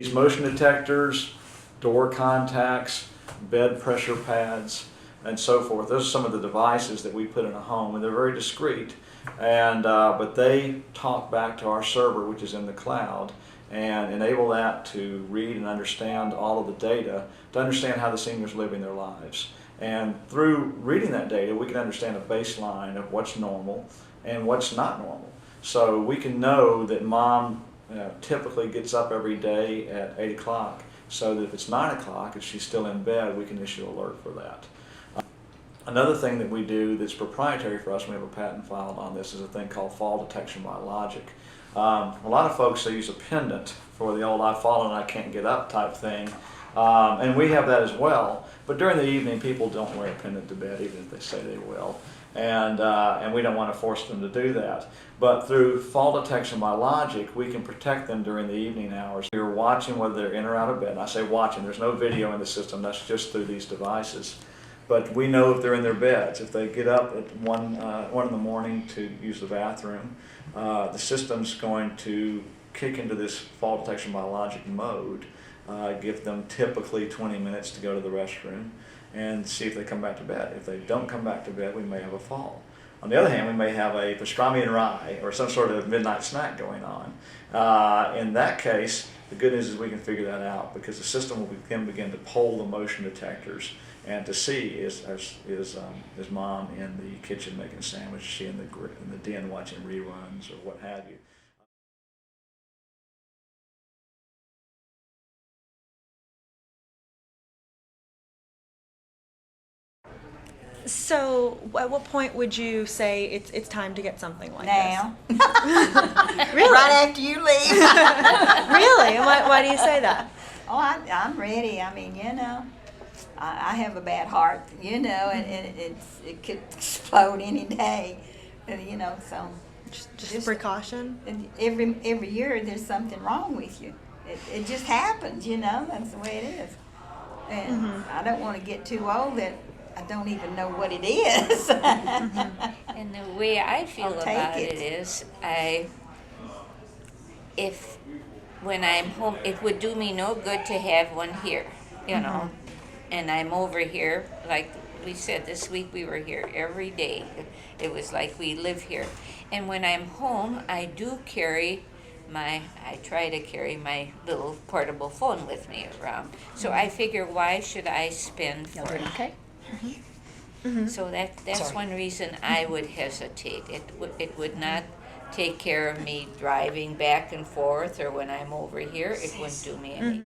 These motion detectors, door contacts, bed pressure pads, and so forth. Those are some of the devices that we put in a home, and they're very discreet. But they talk back to our server, which is in the cloud, and enable that to read and understand all of the data to understand how the seniors are living their lives. And through reading that data, we can understand a baseline of what's normal and what's not normal. So we can know that mom typically gets up every day at 8 o'clock, so that if it's 9 o'clock, if she's still in bed, we can issue an alert for that. Another thing that we do that's proprietary for us, and we have a patent filed on this, is a thing called fall detection by logic. A lot of folks, they use a pendant for the old "I've fallen and I can't get up" type thing, and we have that as well. But during the evening, people don't wear a pendant to bed, even if they say they will, and we don't want to force them to do that. But through fall detection by logic, we can protect them during the evening hours. We're watching whether they're in or out of bed. And I say watching, there's no video in the system, that's just through these devices. But we know if they're in their beds. If they get up at 1 in the morning to use the bathroom, the system's going to kick into this fall detection by logic mode, give them typically 20 minutes to go to the restroom, and see if they come back to bed. If they don't come back to bed, we may have a fall. On the other hand, we may have a pastrami and rye or some sort of midnight snack going on. In that case, the good news is we can figure that out, because the system will begin to poll the motion detectors and to see is mom in the kitchen making a sandwich, is she in the den watching reruns or what have you. So, at what point would you say it's time to get something like Now. this? Really? Right after you leave. Really? And why do you say that? Oh, I'm ready. I mean, I have a bad heart, and it could explode any day, so. Just precaution? And every year there's something wrong with you. It just happens, that's the way it is. And I don't want to get too old that I don't even know what it is. And the way I feel I'll take about it. it is, when I'm home, it would do me no good to have one here, and I'm over here, like we said, this week we were here every day. It was like we live here. And when I'm home, I try to carry my little portable phone with me around. So I figure, why should I spend for it? Okay. So that's one reason I would hesitate. It would not take care of me driving back and forth, or when I'm over here, it wouldn't do me any